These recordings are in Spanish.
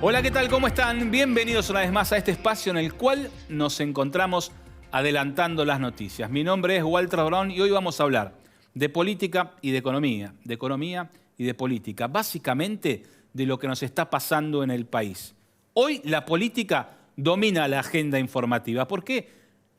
Hola, ¿qué tal? ¿Cómo están? Bienvenidos una vez más a este espacio en el cual nos encontramos adelantando las noticias. Mi nombre es Walter Brown y hoy vamos a hablar de política y de economía y de política, básicamente de lo que nos está pasando en el país. Hoy la política domina la agenda informativa. ¿Por qué?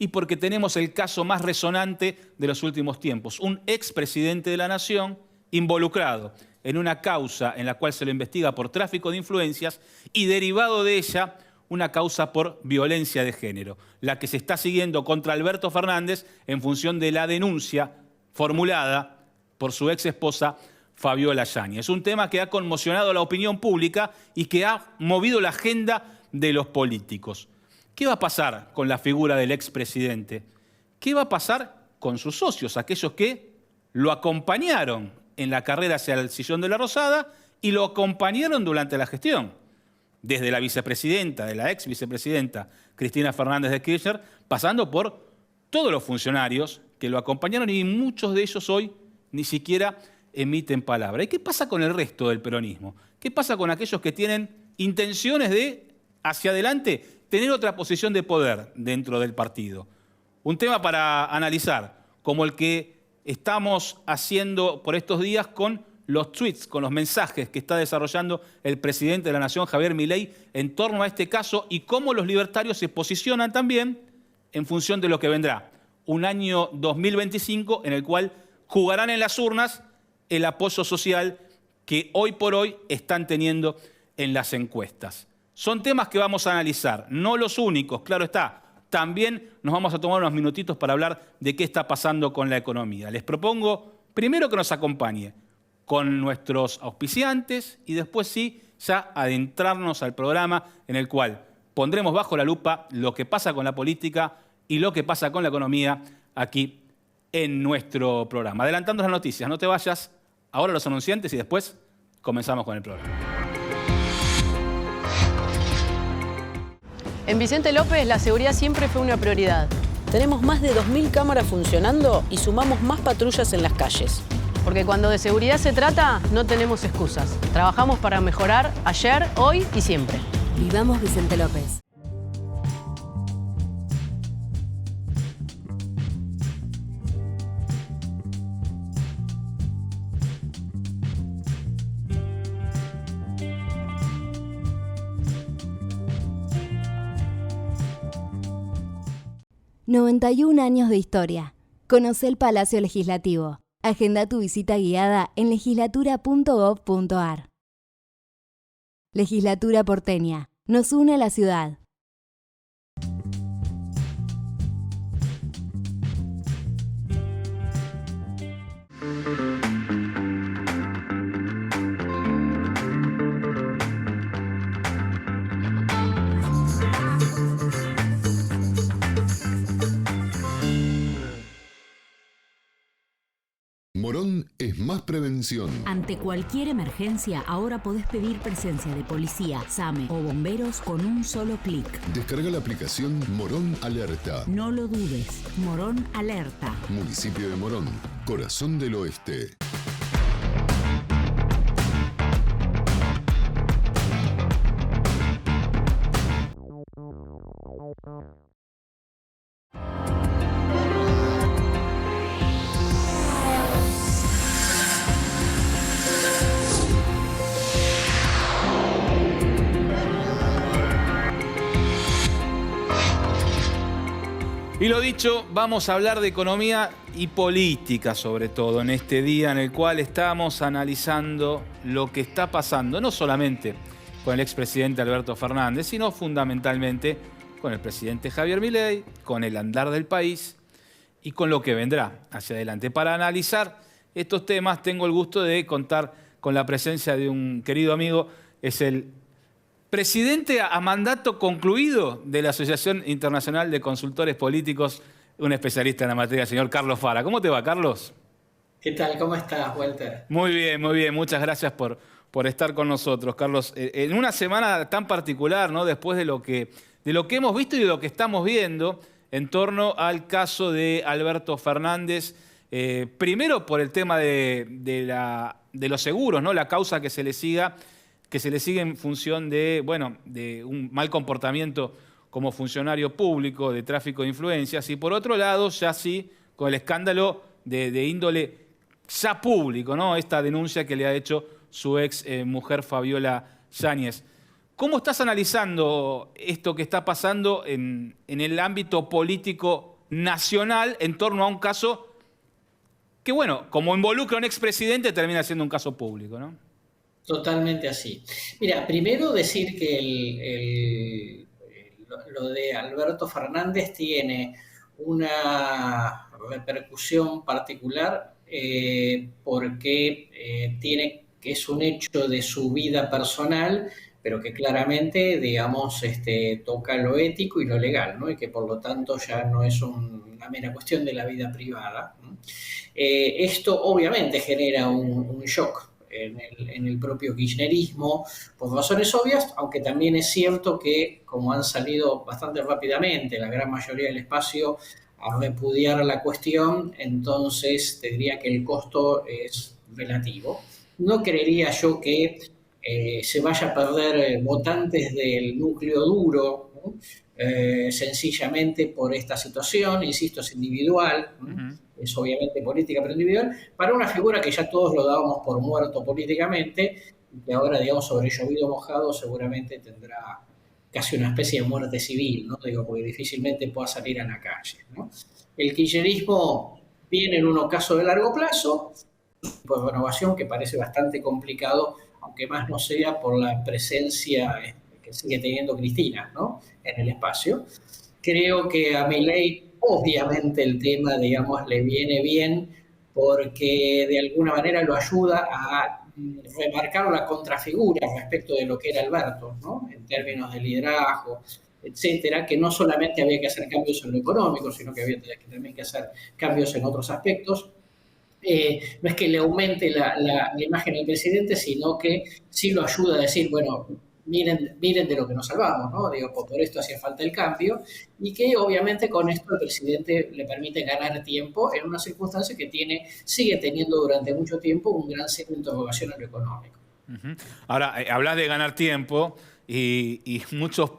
Y porque tenemos el caso más resonante de los últimos tiempos. Un expresidente de la Nación involucrado en una causa en la cual se lo investiga por tráfico de influencias y derivado de ella una causa por violencia de género, la que se está siguiendo contra Alberto Fernández en función de la denuncia formulada por su ex esposa Fabiola Yáñez. Es un tema que ha conmocionado a la opinión pública y que ha movido la agenda de los políticos. ¿Qué va a pasar con la figura del expresidente? ¿Qué va a pasar con sus socios, aquellos que lo acompañaron en la carrera hacia el sillón de la Rosada y lo acompañaron durante la gestión? Desde la vicepresidenta, de la ex vicepresidenta Cristina Fernández de Kirchner, pasando por todos los funcionarios que lo acompañaron y muchos de ellos hoy ni siquiera emiten palabra. ¿Y qué pasa con el resto del peronismo? ¿Qué pasa con aquellos que tienen intenciones de, hacia adelante, tener otra posición de poder dentro del partido? Un tema para analizar, como el que estamos haciendo por estos días con los tweets, con los mensajes que está desarrollando el presidente de la Nación, Javier Milei, en torno a este caso y cómo los libertarios se posicionan también en función de lo que vendrá. Un año 2025 en el cual jugarán en las urnas el apoyo social que hoy por hoy están teniendo en las encuestas. Son temas que vamos a analizar, no los únicos, claro está. También nos vamos a tomar unos minutitos para hablar de qué está pasando con la economía. Les propongo primero que nos acompañe con nuestros auspiciantes y después sí, ya adentrarnos al programa en el cual pondremos bajo la lupa lo que pasa con la política y lo que pasa con la economía aquí en nuestro programa. Adelantando las noticias, no te vayas, ahora los anunciantes y después comenzamos con el programa. En Vicente López la seguridad siempre fue una prioridad. Tenemos más de 2.000 cámaras funcionando y sumamos más patrullas en las calles. Porque cuando de seguridad se trata, no tenemos excusas. Trabajamos para mejorar ayer, hoy y siempre. Vivamos Vicente López. ...91 años de historia. Conoce el Palacio Legislativo. Agenda tu visita guiada en legislatura.gov.ar. Legislatura porteña. Nos une a la ciudad. Morón es más prevención. Ante cualquier emergencia, ahora podés pedir presencia de policía, SAME o bomberos con un solo clic. Descarga la aplicación Morón Alerta. No lo dudes. Morón Alerta. Municipio de Morón, corazón del oeste. Y lo dicho, vamos a hablar de economía y política, sobre todo, en este día en el cual estamos analizando lo que está pasando, no solamente con el expresidente Alberto Fernández, sino fundamentalmente con el presidente Javier Milei, con el andar del país y con lo que vendrá hacia adelante. Para analizar estos temas tengo el gusto de contar con la presencia de un querido amigo, es el presidente a mandato concluido de la Asociación Internacional de Consultores Políticos, un especialista en la materia, señor Carlos Fara. ¿Cómo te va, Carlos? ¿Qué tal? ¿Cómo estás, Walter? Muy bien, muy bien. Muchas gracias por estar con nosotros, Carlos. En una semana tan particular, ¿no? Después de lo que hemos visto y de lo que estamos viendo en torno al caso de Alberto Fernández, primero por el tema de los seguros, ¿no? La causa que se le siga que se le sigue en función de, bueno, de un mal comportamiento como funcionario público, de tráfico de influencias, y por otro lado, ya sí, con el escándalo de índole ya público, ¿no? Esta denuncia que le ha hecho su ex mujer Fabiola Yáñez. ¿Cómo estás analizando esto que está pasando en el ámbito político nacional en torno a un caso que, bueno, como involucra a un expresidente, termina siendo un caso público, ¿no? Totalmente así. Mira, primero decir que lo de Alberto Fernández tiene una repercusión particular porque es un hecho de su vida personal, pero que claramente, digamos, toca lo ético y lo legal, ¿no? Y que por lo tanto ya no es una mera cuestión de la vida privada, ¿no? Esto obviamente genera un shock en el propio kirchnerismo, por razones obvias, aunque también es cierto que, como han salido bastante rápidamente la gran mayoría del espacio a repudiar la cuestión, entonces te diría que el costo es relativo. No creería yo que se vaya a perder votantes del núcleo duro, ¿no? Sencillamente por esta situación, insisto, es individual, ¿no? Es obviamente política, pero individual, para una figura que ya todos lo dábamos por muerto políticamente, y que ahora, digamos, sobre llovido mojado, seguramente tendrá casi una especie de muerte civil, ¿no? Digo, porque difícilmente pueda salir a la calle, ¿no? El kirchnerismo viene en un ocaso de largo plazo, tipo de renovación que parece bastante complicado, aunque más no sea por la presencia que sigue teniendo Cristina, ¿no? En el espacio. Creo que a Milei, obviamente, el tema, digamos, le viene bien porque de alguna manera lo ayuda a remarcar la contrafigura respecto de lo que era Alberto, ¿no? En términos de liderazgo, etcétera, que no solamente había que hacer cambios en lo económico, sino que había también que hacer cambios en otros aspectos. No es que le aumente la imagen del presidente, sino que sí lo ayuda a decir, bueno, miren de lo que nos salvamos, ¿no? Digo, por esto hacía falta el cambio, y que obviamente con esto el presidente le permite ganar tiempo en una circunstancia que sigue teniendo durante mucho tiempo un gran signo de interrogación en lo económico. Ahora, hablas de ganar tiempo y muchos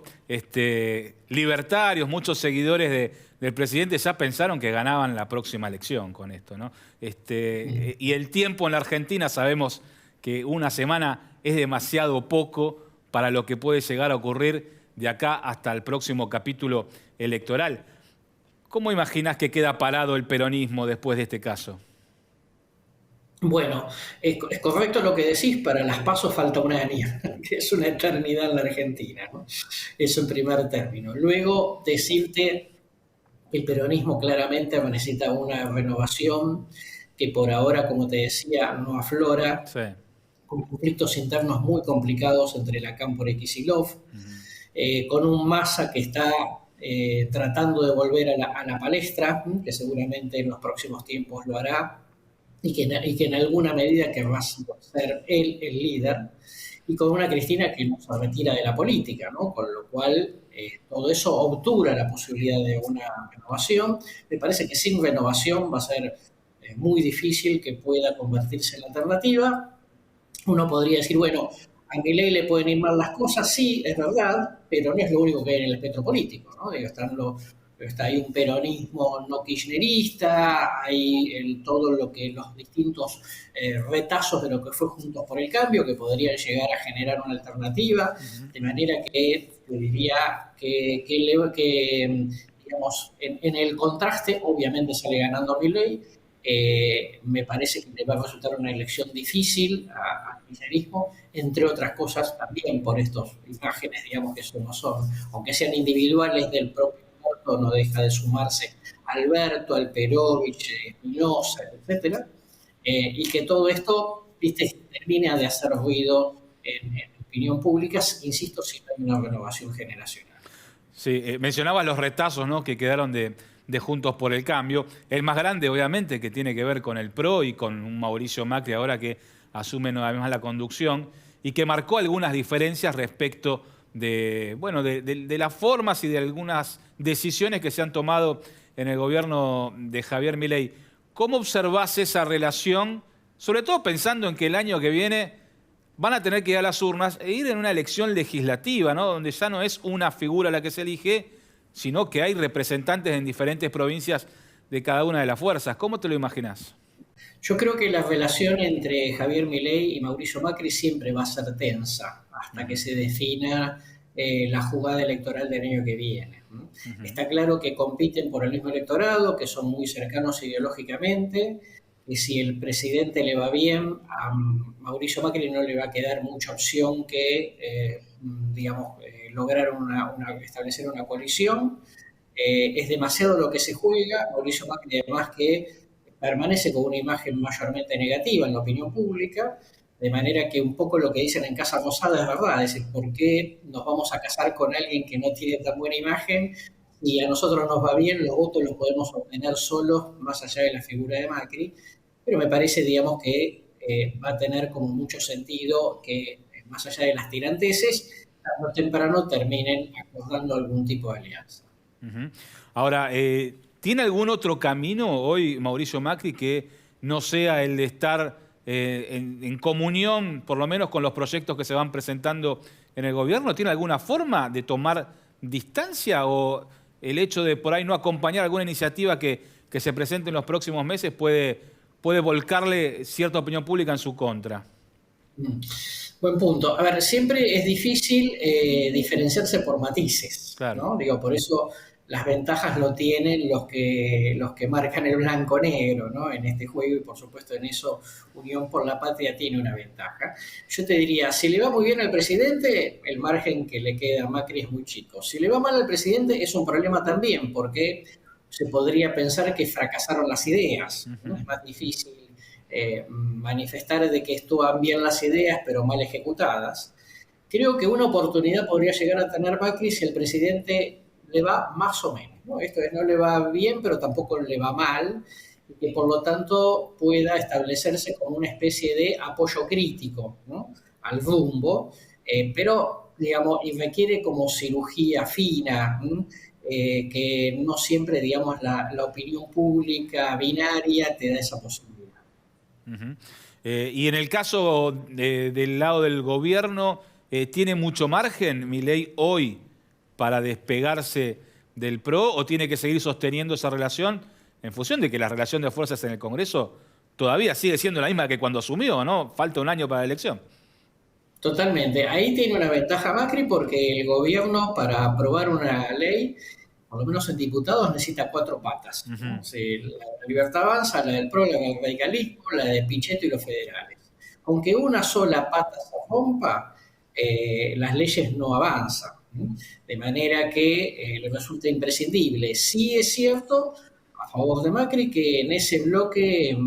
libertarios, muchos seguidores del presidente ya pensaron que ganaban la próxima elección con esto, ¿no? Y el tiempo en la Argentina, sabemos que una semana es demasiado poco para lo que puede llegar a ocurrir de acá hasta el próximo capítulo electoral. ¿Cómo imaginás que queda parado el peronismo después de este caso? Bueno, es correcto lo que decís, para las PASO falta un año, que es una eternidad en la Argentina, ¿no? Eso en primer término. Luego, decirte que el peronismo claramente necesita una renovación que por ahora, como te decía, no aflora, sí, con conflictos internos muy complicados entre Lacan y Kicillof, con un Massa que está tratando de volver a la palestra, que seguramente en los próximos tiempos lo hará, y que en alguna medida querrá ser él el líder, y con una Cristina que no se retira de la política, ¿no? Con lo cual todo eso obtura la posibilidad de una renovación. Me parece que sin renovación va a ser muy difícil que pueda convertirse en la alternativa. Uno podría decir, bueno, a Milei le pueden ir mal las cosas, sí, es verdad, pero no es lo único que hay en el espectro político, ¿no? Digo, está ahí un peronismo no kirchnerista, hay todo lo que los distintos retazos de lo que fue Juntos por el Cambio, que podrían llegar a generar una alternativa, de manera que yo diría que digamos, en el contraste, obviamente sale ganando Milei. Me parece que le va a resultar una elección difícil al kirchnerismo, entre otras cosas también por estas imágenes, digamos, que no son, aunque sean individuales del propio voto, no deja de sumarse Alberto, Alperovich, Espinosa, etcétera, y que todo esto, viste, termina de hacer ruido en opinión pública, insisto, si no hay una renovación generacional. Sí, mencionabas los retazos, ¿no?, que quedaron de Juntos por el Cambio. El más grande, obviamente, que tiene que ver con el PRO y con un Mauricio Macri ahora que asume nuevamente la conducción y que marcó algunas diferencias respecto de las formas y de algunas decisiones que se han tomado en el gobierno de Javier Milei. ¿Cómo observás esa relación, sobre todo pensando en que el año que viene van a tener que ir a las urnas e ir en una elección legislativa, ¿no? Donde ya no es una figura la que se elige, sino que hay representantes en diferentes provincias de cada una de las fuerzas. ¿Cómo te lo imaginás? Yo creo que la relación entre Javier Milei y Mauricio Macri siempre va a ser tensa hasta que se defina la jugada electoral del año que viene. Está claro que compiten por el mismo electorado, que son muy cercanos ideológicamente, y si el presidente le va bien, a Mauricio Macri no le va a quedar mucha opción que, lograr establecer una coalición. Es demasiado lo que se juega. Mauricio Macri, además, que permanece con una imagen mayormente negativa en la opinión pública, de manera que un poco lo que dicen en Casa Rosada es verdad, es decir, ¿por qué nos vamos a casar con alguien que no tiene tan buena imagen? Y a nosotros nos va bien, los votos los podemos obtener solos, más allá de la figura de Macri, pero me parece, digamos, que va a tener como mucho sentido que, más allá de las tiranteses, tarde o temprano terminen acordando algún tipo de alianza. Ahora, ¿tiene algún otro camino hoy Mauricio Macri que no sea el de estar en comunión, por lo menos con los proyectos que se van presentando en el gobierno? ¿Tiene alguna forma de tomar distancia o el hecho de por ahí no acompañar alguna iniciativa que se presente en los próximos meses puede volcarle cierta opinión pública en su contra? Buen punto. A ver, siempre es difícil diferenciarse por matices, claro, ¿no? Digo, por eso las ventajas lo tienen los que marcan el blanco-negro, ¿no? En este juego, y por supuesto en eso Unión por la Patria tiene una ventaja. Yo te diría, si le va muy bien al presidente, el margen que le queda a Macri es muy chico. Si le va mal al presidente es un problema también, porque se podría pensar que fracasaron las ideas, ¿no? Es más difícil manifestar de que estuvieran bien las ideas, pero mal ejecutadas. Creo que una oportunidad podría llegar a tener Macri si el presidente le va más o menos, ¿no? Esto es, no le va bien, pero tampoco le va mal, y que por lo tanto pueda establecerse como una especie de apoyo crítico, ¿no?, al rumbo, pero, digamos, y requiere como cirugía fina, que no siempre, digamos, la opinión pública binaria te da esa posibilidad. Y en el caso del lado del gobierno, ¿tiene mucho margen Milei hoy para despegarse del PRO o tiene que seguir sosteniendo esa relación en función de que la relación de fuerzas en el Congreso todavía sigue siendo la misma que cuando asumió, ¿no? Falta un año para la elección. Totalmente. Ahí tiene una ventaja Macri porque el gobierno, para aprobar una ley, por lo menos en diputados, necesita 4 patas, ¿no? O sea, la Libertad Avanza, la del PRO, la del radicalismo, la de Pichetto y los federales. Aunque una sola pata se rompa, las leyes no avanzan, ¿no? De manera que le resulta imprescindible. Sí es cierto, a favor de Macri, que en ese bloque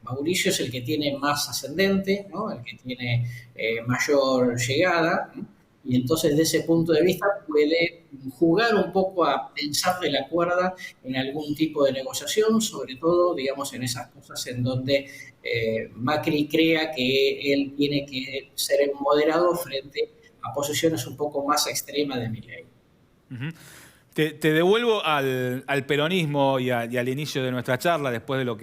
Mauricio es el que tiene más ascendente, ¿no?, el que tiene mayor llegada, ¿no? Y entonces desde ese punto de vista puede jugar un poco a pensar de la cuerda en algún tipo de negociación, sobre todo, digamos, en esas cosas en donde Macri crea que él tiene que ser moderado frente a posiciones un poco más extremas de Milei. Te devuelvo al peronismo y al inicio de nuestra charla, después de lo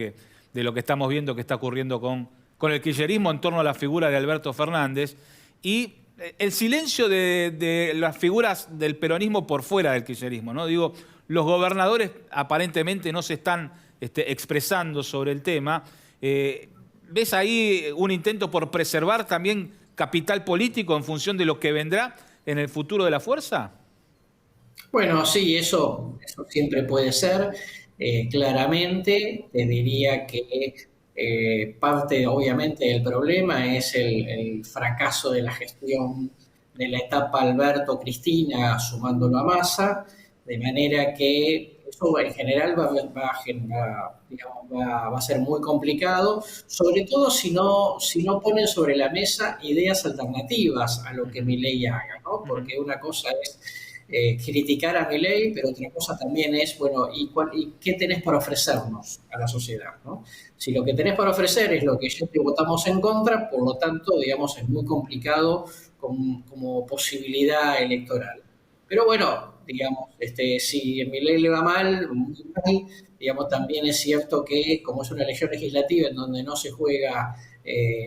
que estamos viendo que está ocurriendo con el kirchnerismo en torno a la figura de Alberto Fernández y el silencio de las figuras del peronismo por fuera del kirchnerismo, ¿no? Digo, los gobernadores aparentemente no se están expresando sobre el tema. ¿Ves ahí un intento por preservar también capital político en función de lo que vendrá en el futuro de la fuerza? Bueno, sí, eso siempre puede ser. Claramente te diría que parte, obviamente, del problema es el fracaso de la gestión de la etapa Alberto-Cristina, sumándolo a Massa, de manera que eso en general va a ser muy complicado, sobre todo si no ponen sobre la mesa ideas alternativas a lo que Milei haga, ¿no? Porque una cosa es criticar a Milei, pero otra cosa también es, bueno, ¿y qué tenés para ofrecernos a la sociedad, ¿no? Si lo que tenés para ofrecer es lo que ya te votamos en contra, por lo tanto, digamos, es muy complicado como posibilidad electoral. Pero bueno, digamos, si a Milei le va mal, muy mal, digamos, también es cierto que como es una elección legislativa en donde no se juega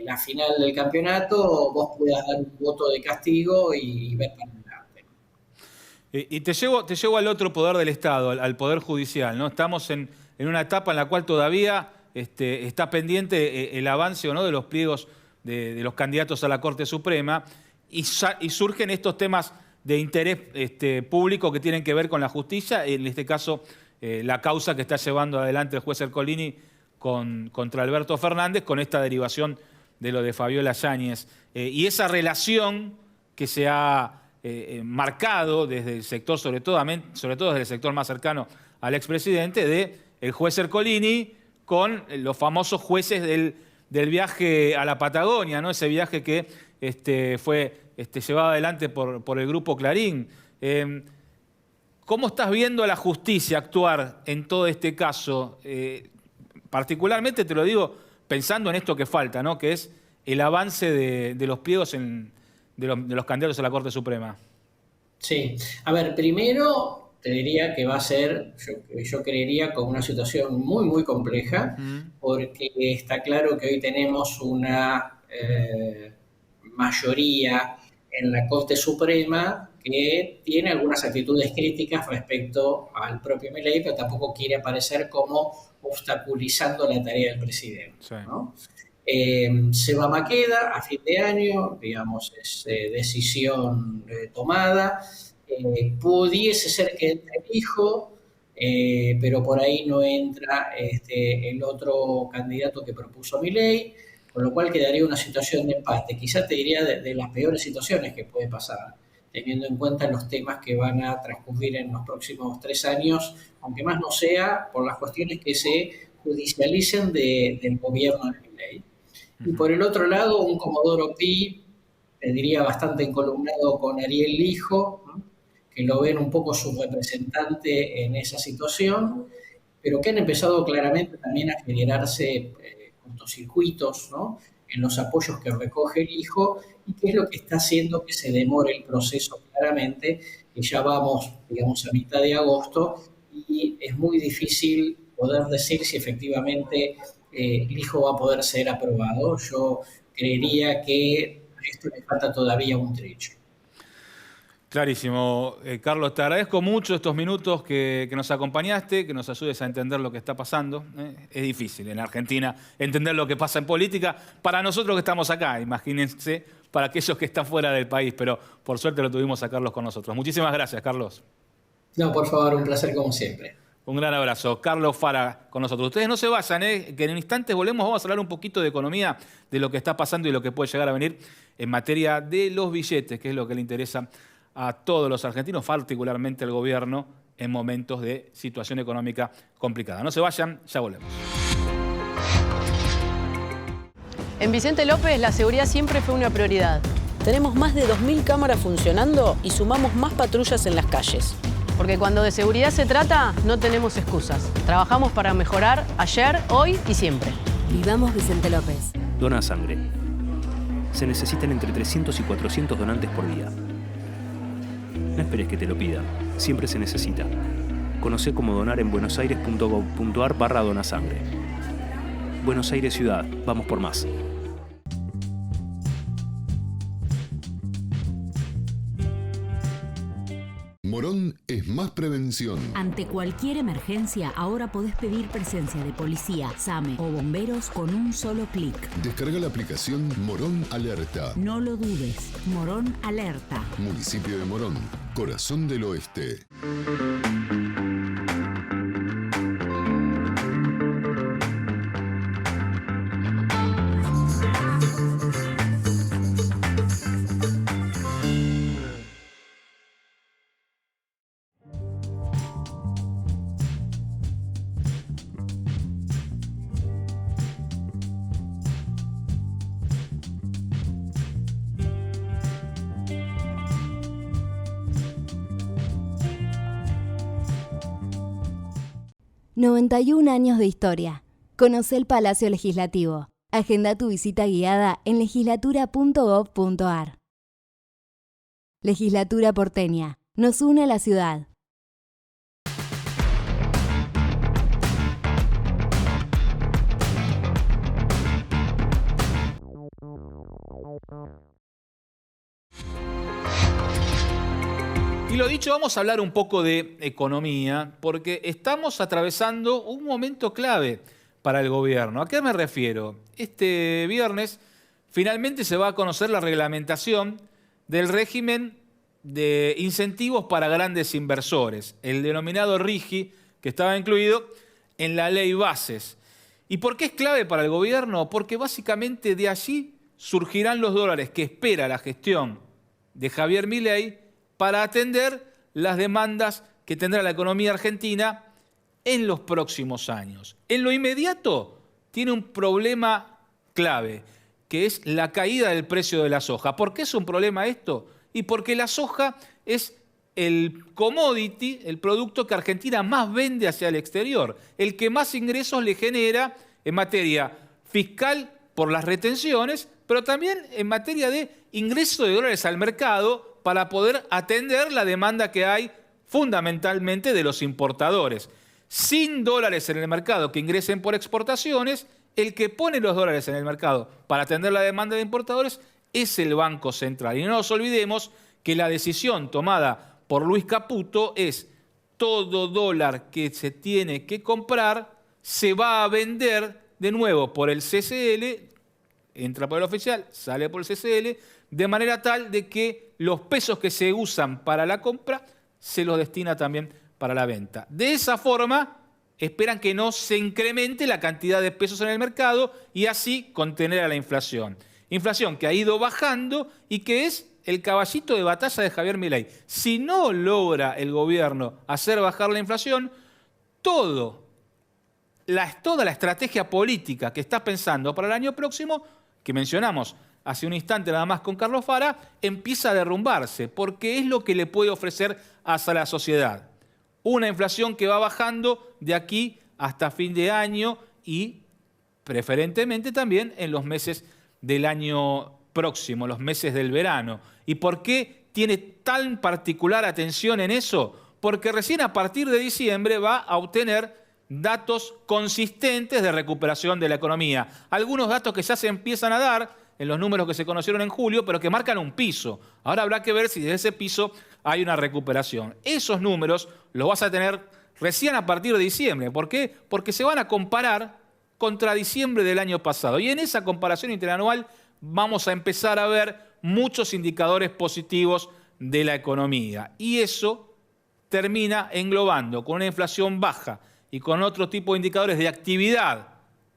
la final del campeonato, vos puedas dar un voto de castigo y ver para adelante. Y te llevo al otro poder del Estado, al Poder Judicial, ¿no? Estamos en una etapa en la cual todavía está pendiente el avance o no de los pliegos de los candidatos a la Corte Suprema y surgen estos temas de interés público que tienen que ver con la justicia, en este caso la causa que está llevando adelante el juez Ercolini contra Alberto Fernández con esta derivación de lo de Fabiola Yáñez. Y esa relación que se ha marcado desde el sector, sobre todo desde el sector más cercano al expresidente, de el juez Ercolini con los famosos jueces del viaje a la Patagonia, ¿no? Ese viaje que fue llevado adelante por el Grupo Clarín. ¿Cómo estás viendo a la justicia actuar en todo este caso? Particularmente te lo digo pensando en esto que falta, ¿no? Que es el avance de los pliegos de los candidatos a la Corte Suprema. Sí, a ver, primero te diría que va a ser, yo creería, con una situación muy, muy compleja, porque está claro que hoy tenemos una mayoría en la Corte Suprema que tiene algunas actitudes críticas respecto al propio Milei, pero tampoco quiere aparecer como obstaculizando la tarea del presidente, Sí. ¿no? Se va a Maqueda a fin de año, digamos, es decisión tomada. Pudiese ser que entre el hijo, pero por ahí no entra el otro candidato que propuso Milei, con lo cual quedaría una situación de empate. Quizás te diría de las peores situaciones que puede pasar, teniendo en cuenta los temas que van a transcurrir en los próximos 3 años, aunque más no sea por las cuestiones que se judicialicen del gobierno de Milei. Y por el otro lado, un Comodoro Pi, te diría bastante encolumnado con Ariel Lijo, ¿no? Que lo ven un poco su representante en esa situación, pero que han empezado claramente también a generarse cortocircuitos, ¿no? En los apoyos que recoge el hijo, y que es lo que está haciendo que se demore el proceso claramente, que ya vamos, digamos, a mitad de agosto, y es muy difícil poder decir si efectivamente el hijo va a poder ser aprobado. Yo creería que a esto le falta todavía un trecho. Clarísimo. Carlos, te agradezco mucho estos minutos que nos acompañaste, que nos ayudes a entender lo que está pasando. Es difícil en Argentina entender lo que pasa en política. Para nosotros que estamos acá, imagínense, para aquellos que están fuera del país, pero por suerte lo tuvimos a Carlos con nosotros. Muchísimas gracias, Carlos. No, por favor, un placer como siempre. Un gran abrazo. Carlos Fara con nosotros. Ustedes no se vayan, que en instantes volvemos, vamos a hablar un poquito de economía, de lo que está pasando y lo que puede llegar a venir en materia de los billetes, que es lo que le interesa a todos los argentinos, particularmente al gobierno, en momentos de situación económica complicada. No se vayan, ya volvemos. En Vicente López la seguridad siempre fue una prioridad. Tenemos más de 2.000 cámaras funcionando y sumamos más patrullas en las calles. Porque cuando de seguridad se trata, no tenemos excusas. Trabajamos para mejorar ayer, hoy y siempre. Vivamos Vicente López. Dona sangre. Se necesitan entre 300 y 400 donantes por día. No esperes que te lo pidan. Siempre se necesita. Conocé cómo donar en buenosaires.gov.ar/donasangre. Buenos Aires Ciudad. Vamos por más. Morón es más prevención. Ante cualquier emergencia, ahora podés pedir presencia de policía, SAME o bomberos con un solo clic. Descarga la aplicación Morón Alerta. No lo dudes. Morón Alerta. Municipio de Morón, corazón del oeste. ...91 años de historia. Conoce el Palacio Legislativo. Agenda tu visita guiada en legislatura.gov.ar. Legislatura porteña. Nos une a la ciudad. Y lo dicho, vamos a hablar un poco de economía, porque estamos atravesando un momento clave para el gobierno. ¿A qué me refiero? Este viernes finalmente se va a conocer la reglamentación del régimen de incentivos para grandes inversores, el denominado RIGI, que estaba incluido en la ley Bases. ¿Y por qué es clave para el gobierno? Porque básicamente de allí surgirán los dólares que espera la gestión de Javier Milei para atender las demandas que tendrá la economía argentina en los próximos años. En lo inmediato tiene un problema clave, que es la caída del precio de la soja. ¿Por qué es un problema esto? Y porque la soja es el commodity, el producto que Argentina más vende hacia el exterior, el que más ingresos le genera en materia fiscal por las retenciones, pero también en materia de ingreso de dólares al mercado para poder atender la demanda que hay fundamentalmente de los importadores. Sin dólares en el mercado que ingresen por exportaciones, el que pone los dólares en el mercado para atender la demanda de importadores es el Banco Central. Y no nos olvidemos que la decisión tomada por Luis Caputo es: todo dólar que se tiene que comprar se va a vender de nuevo por el CCL, entra por el oficial, sale por el CCL, de manera tal de que los pesos que se usan para la compra se los destina también para la venta. De esa forma esperan que no se incremente la cantidad de pesos en el mercado y así contener a la inflación. Inflación que ha ido bajando y que es el caballito de batalla de Javier Milei. Si no logra el gobierno hacer bajar la inflación, toda la estrategia política que está pensando para el año próximo, que mencionamos hace un instante nada más con Carlos Fara, empieza a derrumbarse, porque es lo que le puede ofrecer hacia la sociedad. Una inflación que va bajando de aquí hasta fin de año y preferentemente también en los meses del año próximo, los meses del verano. ¿Y por qué tiene tan particular atención en eso? Porque recién a partir de diciembre va a obtener datos consistentes de recuperación de la economía. Algunos datos que ya se empiezan a dar en los números que se conocieron en julio, pero que marcan un piso. Ahora habrá que ver si desde ese piso hay una recuperación. Esos números los vas a tener recién a partir de diciembre. ¿Por qué? Porque se van a comparar contra diciembre del año pasado. Y en esa comparación interanual vamos a empezar a ver muchos indicadores positivos de la economía. Y eso termina englobando con una inflación baja y con otro tipo de indicadores de actividad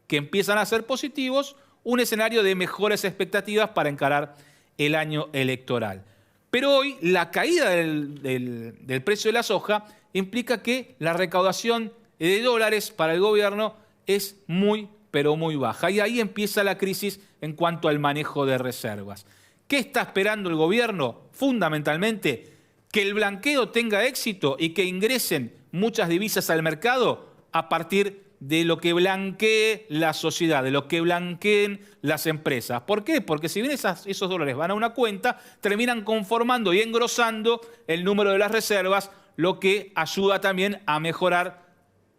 que empiezan a ser positivos, un escenario de mejores expectativas para encarar el año electoral. Pero hoy la caída del precio de la soja implica que la recaudación de dólares para el gobierno es muy, pero muy baja. Y ahí empieza la crisis en cuanto al manejo de reservas. ¿Qué está esperando el gobierno? Fundamentalmente, que el blanqueo tenga éxito y que ingresen muchas divisas al mercado a partir de lo que blanquee la sociedad, de lo que blanqueen las empresas. ¿Por qué? Porque si bien esos dólares van a una cuenta, terminan conformando y engrosando el número de las reservas, lo que ayuda también a mejorar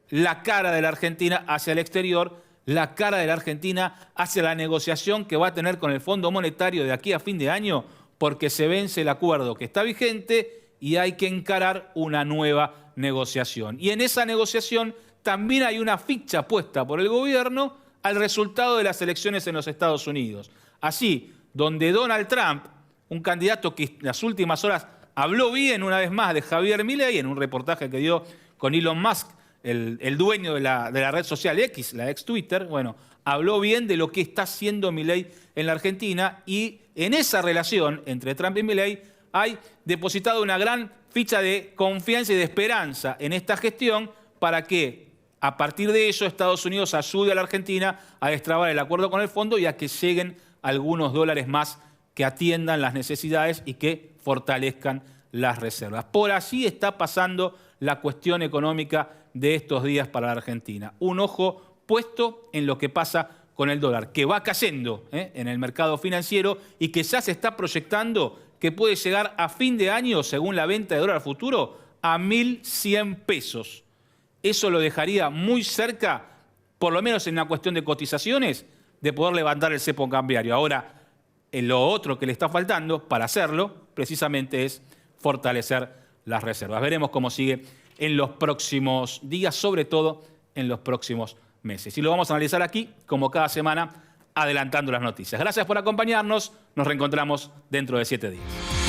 la cara de la Argentina hacia el exterior, la cara de la Argentina hacia la negociación que va a tener con el Fondo Monetario de aquí a fin de año, porque se vence el acuerdo que está vigente y hay que encarar una nueva negociación. Y en esa negociación también hay una ficha puesta por el gobierno al resultado de las elecciones en los Estados Unidos. Así, donde Donald Trump, un candidato que en las últimas horas habló bien una vez más de Javier Milei en un reportaje que dio con Elon Musk, el dueño de la red social X, la ex Twitter, bueno, habló bien de lo que está haciendo Milei en la Argentina y en esa relación entre Trump y Milei hay depositado una gran ficha de confianza y de esperanza en esta gestión para que a partir de ello Estados Unidos ayude a la Argentina a destrabar el acuerdo con el fondo y a que lleguen algunos dólares más que atiendan las necesidades y que fortalezcan las reservas. Por allí está pasando la cuestión económica de estos días para la Argentina. Un ojo puesto en lo que pasa con el dólar, que va cayendo en el mercado financiero y que ya se está proyectando que puede llegar a fin de año, según la venta de dólar futuro, a 1.100 pesos. Eso lo dejaría muy cerca, por lo menos en una cuestión de cotizaciones, de poder levantar el cepo cambiario. Ahora, lo otro que le está faltando para hacerlo, precisamente es fortalecer las reservas. Veremos cómo sigue en los próximos días, sobre todo en los próximos meses. Y lo vamos a analizar aquí, como cada semana, adelantando las noticias. Gracias por acompañarnos. Nos reencontramos dentro de 7 días.